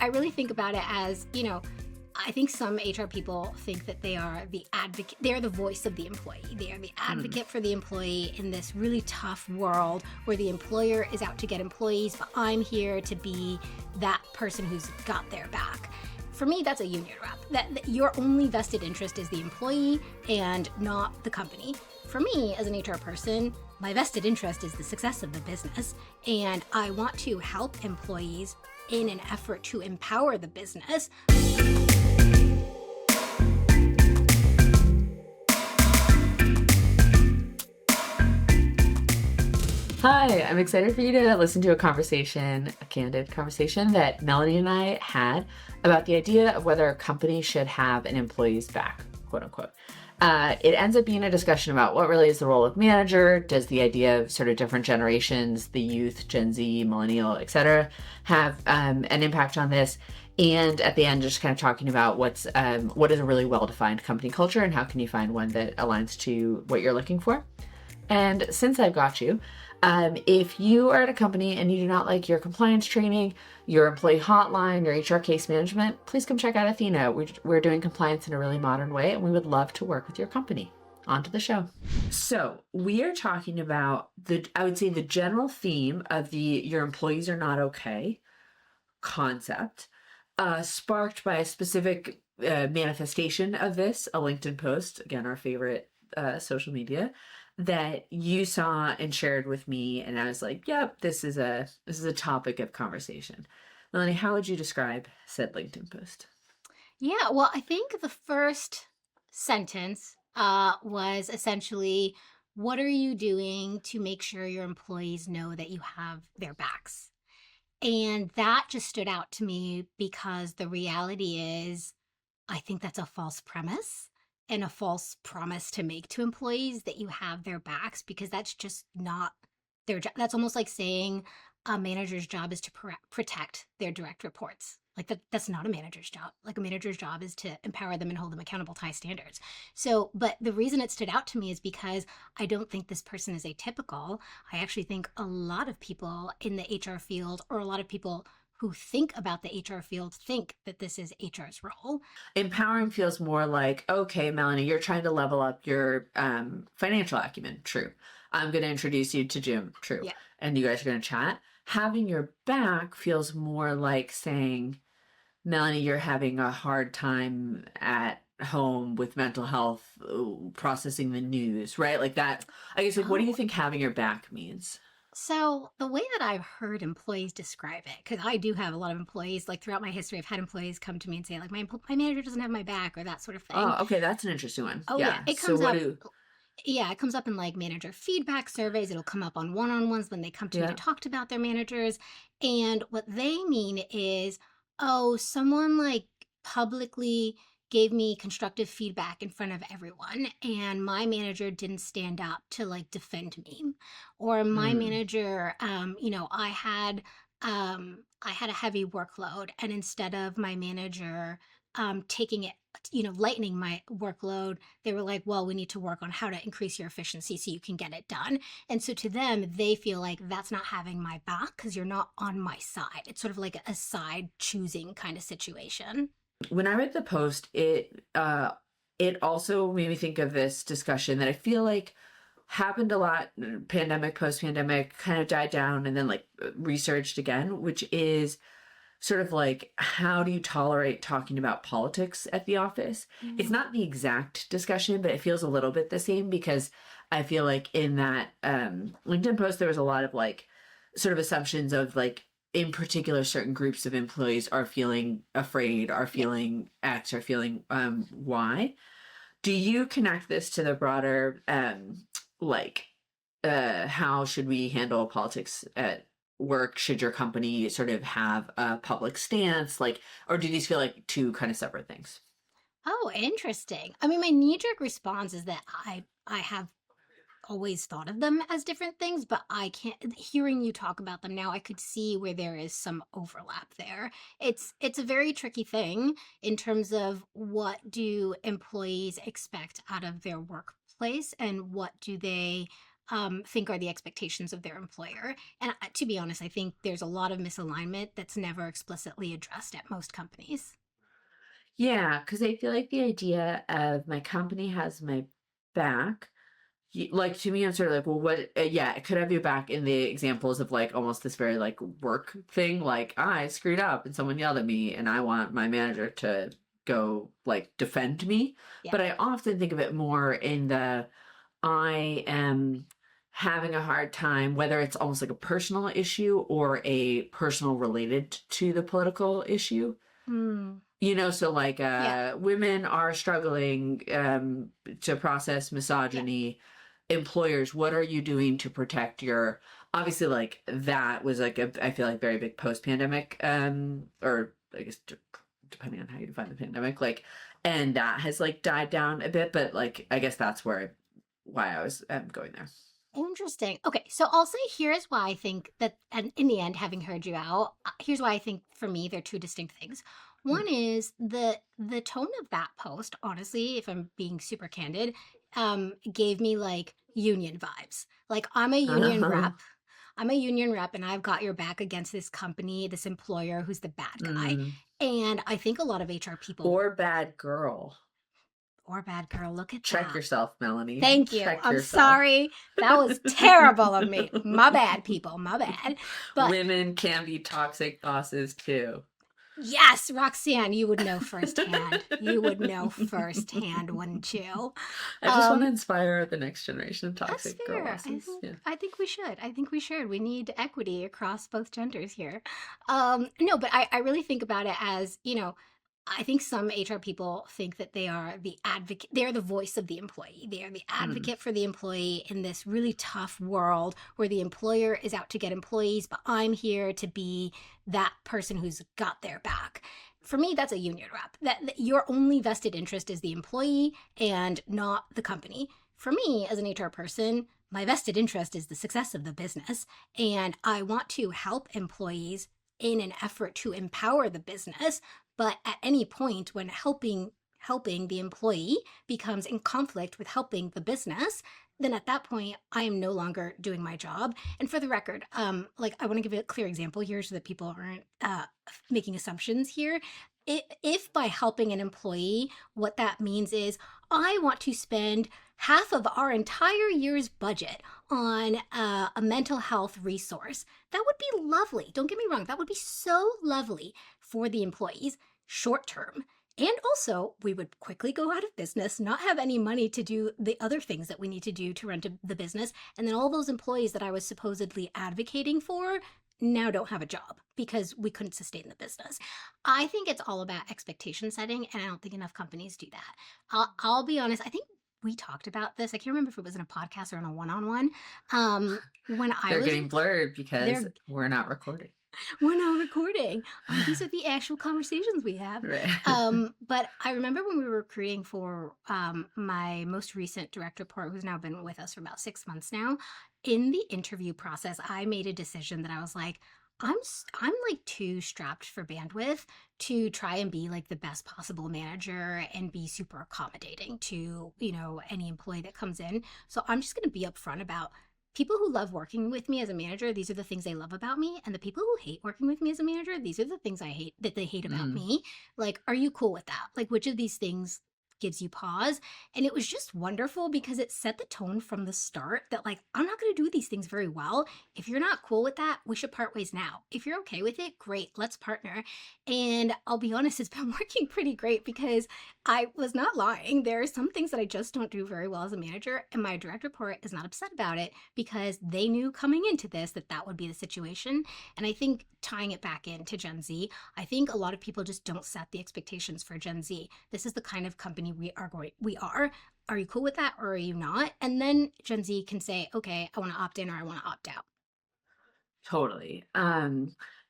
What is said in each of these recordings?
I really think about it as, I think some HR people think that they are the advocate, they're the voice of the employee. They are the advocate for the employee in this really tough world where the employer is out to get employees, but I'm here to be that person who's got their back. For me, that's a union rep. That your only vested interest is the employee and not the company. For me, as an HR person, my vested interest is the success of the business, and I want to help employees in an effort to empower the business. Hi, I'm excited for you to listen to a candid conversation that Melanie and I had about the idea of whether a company should have an employee's back, quote unquote. It ends up being a discussion about what really is the role of manager. Does the idea of sort of different generations, the youth, Gen Z, millennial, etc., have an impact on this? And at the end, just kind of talking about what is a really well-defined company culture and how can you find one that aligns to what you're looking for. And since I've got you, if you are at a company and you do not like your compliance training, your employee hotline, your HR case management, please come check out Athena. We're doing compliance in a really modern way, and we would love to work with your company. On to the show. So we are talking about I would say the general theme of the your employees are not okay concept, sparked by a specific manifestation of this, a LinkedIn post, again, our favorite social media, that you saw and shared with me, and I was like, yep, this is a topic of conversation. Melanie, how would you describe said LinkedIn post? Yeah, well, I think the first sentence was essentially, what are you doing to make sure your employees know that you have their backs? And that just stood out to me because the reality is, I think that's a false premise and a false promise to make to employees that you have their backs, because that's just not their job. That's almost like saying a manager's job is to protect their direct reports. Like that's not a manager's job. Like a manager's job is to empower them and hold them accountable to high standards. So, but the reason it stood out to me is because I don't think this person is atypical. I actually think a lot of people in the HR field, or a lot of people who think about the HR field, think that this is HR's role. Empowering feels more like, okay, Melanie, you're trying to level up your financial acumen. True. I'm going to introduce you to Jim. True. Yeah. And you guys are going to chat. Having your back feels more like saying, Melanie, you're having a hard time at home with mental health, processing the news, right? Like that. I guess, like, what do you think having your back means? So the way that I've heard employees describe it, because I do have a lot of employees, like throughout my history, I've had employees come to me and say, like, my manager doesn't have my back, or that sort of thing. Oh, okay, that's an interesting one. Oh yeah. It comes up. Yeah, it comes up in like manager feedback surveys. It'll come up on one-on-ones when they come to me to talk about their managers. And what they mean is, oh, someone like publicly gave me constructive feedback in front of everyone, and my manager didn't stand up to like defend me. Or my manager, I had a heavy workload, and instead of my manager taking it, lightening my workload, they were like, well, we need to work on how to increase your efficiency so you can get it done. And so to them, they feel like that's not having my back because you're not on my side. It's sort of like a side choosing kind of situation. When I read the post, it also made me think of this discussion that I feel like happened a lot, pandemic, post-pandemic, kind of died down and then like resurged again, which is sort of like, how do you tolerate talking about politics at the office? It's not the exact discussion, but it feels a little bit the same, because I feel like in that LinkedIn post, there was a lot of like sort of assumptions of like, in particular, certain groups of employees are feeling afraid, are feeling X, are feeling Y. Do you connect this to the broader, how should we handle politics at work? Should your company sort of have a public stance? Like, or do these feel like two kind of separate things? Oh, interesting. I mean, my knee-jerk response is that I have always thought of them as different things, but I can't, hearing you talk about them now, I could see where there is some overlap there. It's a very tricky thing in terms of what do employees expect out of their workplace, and what do they think are the expectations of their employer. And to be honest, I think there's a lot of misalignment that's never explicitly addressed at most companies. Yeah, because I feel like the idea of my company has my back, like to me, I'm sort of like, well, what? Yeah, it could have your back in the examples of like almost this very like work thing, like I screwed up and someone yelled at me, and I want my manager to go like defend me. Yeah. But I often think of it more in the I am having a hard time, whether it's almost like a personal issue or a personal related to the political issue. Mm. So like Yeah. women are struggling to process Yeah. misogyny. Employers, what are you doing to protect your obviously like that was like a I feel like very big post-pandemic or I guess depending on how you define the pandemic, like and that has like died down a bit, but like I guess that's why I was going there. Interesting. Okay, so I'll say here's why I think that, and in the end, having heard you out, here's why I think for me they're two distinct things. Hmm. One is the tone of that post. Honestly, if I'm being super candid, gave me like union vibes. Like I'm a union rep. I'm a union rep, and I've got your back against this company, this employer who's the bad guy. Mm. And I think a lot of HR people Or bad girl. or bad girl. Look at Check that. yourself, Melanie. Thank you. Check I'm yourself. sorry. That was terrible of me. My bad, people. My bad. But Women can be toxic bosses too. yes, Roxanne, you would know firsthand. You would know firsthand, wouldn't you? I just want to inspire the next generation of That's toxic girl fair. bosses. Yeah. I think we should. I think we should. We need equity across both genders here. No, but I really think about it as, I think some HR people think that they are the advocate, they're the voice of the employee. They are the Mm. advocate for the employee in this really tough world where the employer is out to get employees, but I'm here to be that person who's got their back. For me, that's a union rep. That your only vested interest is the employee and not the company. For me, as an HR person, my vested interest is the success of the business, and I want to help employees in an effort to empower the business. But at any point when helping the employee becomes in conflict with helping the business, then at that point I am no longer doing my job. And for the record, like I want to give a clear example here so that people aren't making assumptions here. If by helping an employee, what that means is I want to spend half of our entire year's budget on a mental health resource, that would be lovely. Don't get me wrong, that would be so lovely for the employees short term. And also, we would quickly go out of business, not have any money to do the other things that we need to do to run the business. And then all those employees that I was supposedly advocating for now don't have a job because we couldn't sustain the business. I think it's all about expectation setting, and I don't think enough companies do that. I'll be honest, I think we talked about this. I can't remember if it was in a podcast or in a one-on-one. When I They're was getting blurred because there, we're not recording. we're now recording. These are the actual conversations we have. Right. But I remember when we were recruiting for my most recent direct report, who's now been with us for about 6 months now. In the interview process, I made a decision that I was like, I'm like too strapped for bandwidth to try and be like the best possible manager and be super accommodating to any employee that comes in. So I'm just going to be upfront about people who love working with me as a manager. These are the things they love about me, and the people who hate working with me as a manager, these are the things I hate that they hate about Mm. me. Like, are you cool with that? Like, which of these things gives you pause? And it was just wonderful because it set the tone from the start that like I'm not going to do these things very well. If you're not cool with that, we should part ways now. If you're okay with it, great, let's partner. And I'll be honest, it's been working pretty great because I was not lying. There are some things that I just don't do very well as a manager, and my direct report is not upset about it because they knew coming into this that that would be the situation. And I think tying it back into Gen Z, I think a lot of people just don't set the expectations for Gen Z. This is the kind of company we are. Are you cool with that or are you not? And then Gen Z can say, okay, I want to opt in or I want to opt out. Totally.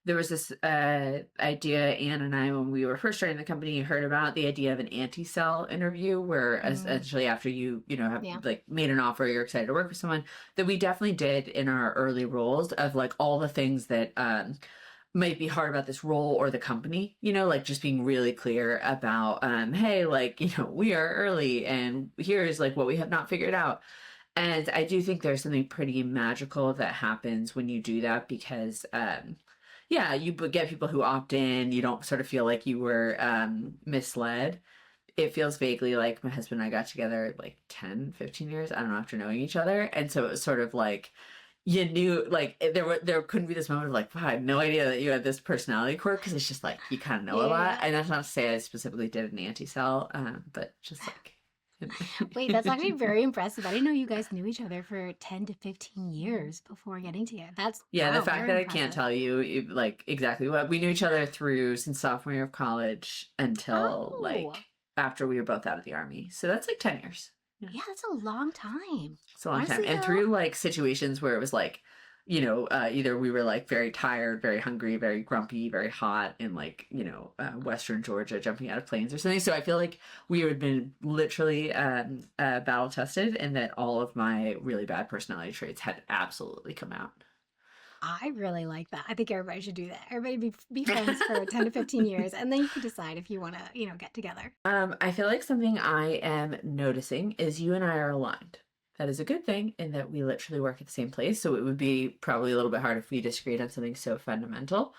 There was this idea, Anne and I, when we were first starting the company, heard about the idea of an anti-sell interview, where essentially after you have Yeah. like made an offer, you're excited to work with someone. That we definitely did in our early roles of like all the things that might be hard about this role or the company, like just being really clear about, hey, like, we are early and here's like what we have not figured out. And I do think there's something pretty magical that happens when you do that because, yeah, you get people who opt in. You don't sort of feel like you were misled. It feels vaguely like my husband and I got together like 10, 15 years, I don't know, after knowing each other. And so it was sort of like, you knew, like, there couldn't be this moment of like, wow, I had no idea that you had this personality quirk, because it's just like, you kind of know a lot. Yeah. And that's not to say I specifically did an anti-cell, but just like, Wait, that's actually very impressive. I didn't know you guys knew each other for 10 to 15 years before getting together. That's, yeah, the wow, fact very that I can't impressive. tell you like exactly what we knew each other through since sophomore year of college until Oh, like after we were both out of the army. So that's like 10 years. Yeah. yeah, that's a long time. It's a long time. Honestly, And though, through like situations where it was like, either we were like very tired, very hungry, very grumpy, very hot in like, Western Georgia, jumping out of planes or something. So I feel like we had been literally battle tested, and that all of my really bad personality traits had absolutely come out. I really like that. I think everybody should do that. Everybody be friends for 10 to 15 years, and then you can decide if you want to, get together. I feel like something I am noticing is you and I are aligned. That is a good thing in that we literally work at the same place. So it would be probably a little bit hard if we disagreed on something so fundamental.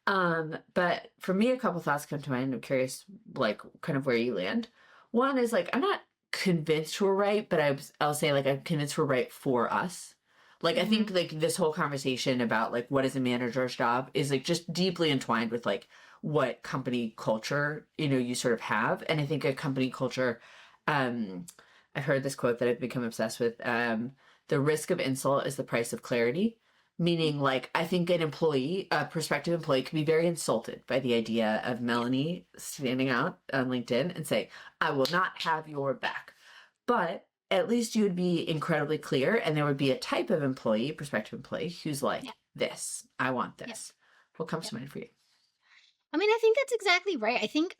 But for me, a couple thoughts come to mind. I'm curious, like, kind of where you land. One is like, I'm not convinced we're right, but I'll say like I'm convinced we're right for us. Like, I Hmm. think like this whole conversation about like what is a manager's job is like just deeply entwined with like what company culture you sort of have. And I think a company culture, um, I've heard this quote that I've become obsessed with. The risk of insult is the price of clarity. Meaning, like, I think a prospective employee can be very insulted by the idea of Yeah. Melanie standing out on LinkedIn and say, I will not have your back. But at least you would be incredibly clear, and there would be a type of employee, prospective employee, who's Yeah. like, this, I want Yeah. this. What comes Yeah. to mind for you? I mean, I think that's exactly right. I think,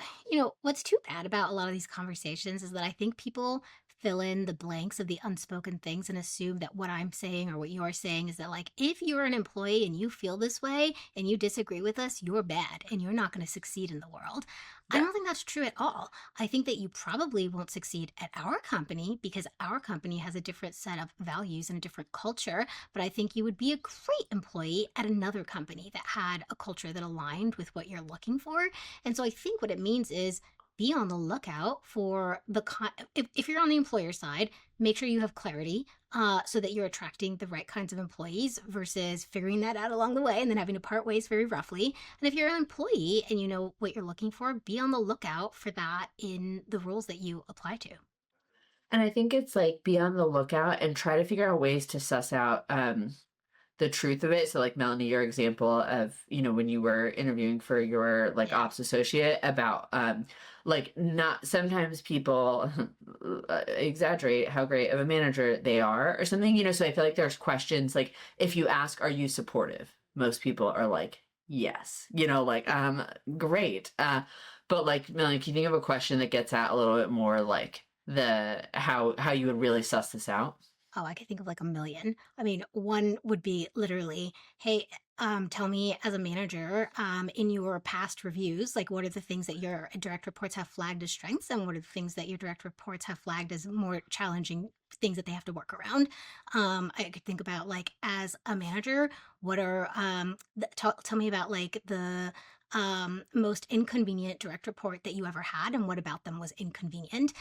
what's too bad about a lot of these conversations is that I think people fill in the blanks of the unspoken things and assume that what I'm saying or what you're saying is that, like, if you're an employee and you feel this way and you disagree with us, you're bad and you're not going to succeed in the world. I Yeah. don't think that's true at all. I think that you probably won't succeed at our company because our company has a different set of values and a different culture. But I think you would be a great employee at another company that had a culture that aligned with what you're looking for. And so I think what it means is be on the lookout for if you're on the employer side, make sure you have clarity so that you're attracting the right kinds of employees versus figuring that out along the way and then having to part ways very roughly. And if you're an employee and you know what you're looking for, be on the lookout for that in the roles that you apply to. And I think it's like be on the lookout and try to figure out ways to suss out the truth of it. So like Melanie, your example of, when you were interviewing for your like Yeah. ops associate about like not sometimes people exaggerate how great of a manager they are or something, so I feel like there's questions like if you ask, are you supportive? Most people are like, yes, like great. But like Melanie, can you think of a question that gets at a little bit more like the how you would really suss this out? Oh, I could think of like a million. I mean, one would be literally, hey, tell me as a manager, in your past reviews, like what are the things that your direct reports have flagged as strengths and what are the things that your direct reports have flagged as more challenging things that they have to work around. I could think about like as a manager, what are tell me about like the most inconvenient direct report that you ever had and what about them was inconvenient.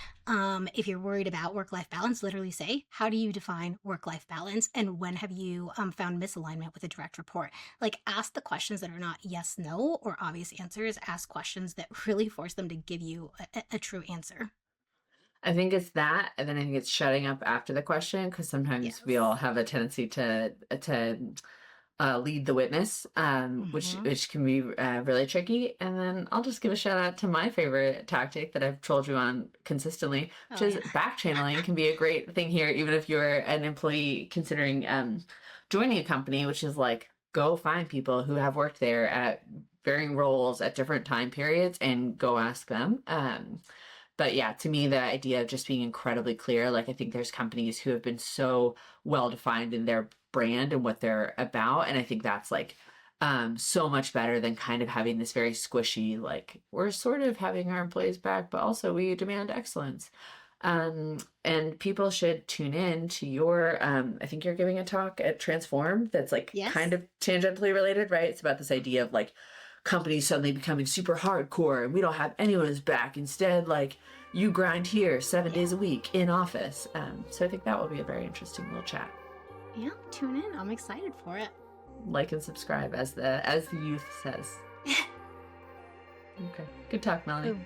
If you're worried about work life balance, literally say, how do you define work life balance? And when have you found misalignment with a direct report? Like, ask the questions that are not yes, no, or obvious answers. Ask questions that really force them to give you a true answer. I think it's that, and then I think it's shutting up after the question because sometimes we all Yes. have a tendency to lead the witness, which Hmm. which can be really tricky. And then I'll just give a shout out to my favorite tactic that I've trolled you on consistently, which Oh, is yeah. back channeling can be a great thing here, even if you're an employee considering joining a company, which is like go find people who have worked there at varying roles at different time periods and go ask them. But yeah, to me, the idea of just being incredibly clear, like I think there's companies who have been so well defined in their brand and what they're about. And I think that's like so much better than kind of having this very squishy, like, we're sort of having our employees back, but also we demand excellence. And people should tune in to your, I think you're giving a talk at Transform that's like kind Yes. of tangentially related, right? It's about this idea of like companies suddenly becoming super hardcore and we don't have anyone's back. Instead, like you grind here 7 days a week in office. So I think that will be a very interesting little chat. Yeah, tune in. I'm excited for it. Like and subscribe, as the youth says. Okay. Good talk, Melanie. Boom.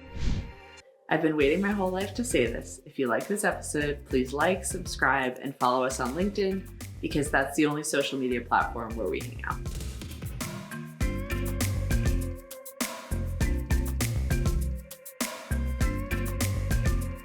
I've been waiting my whole life to say this. If you like this episode, please like, subscribe, and follow us on LinkedIn, because that's the only social media platform where we hang out.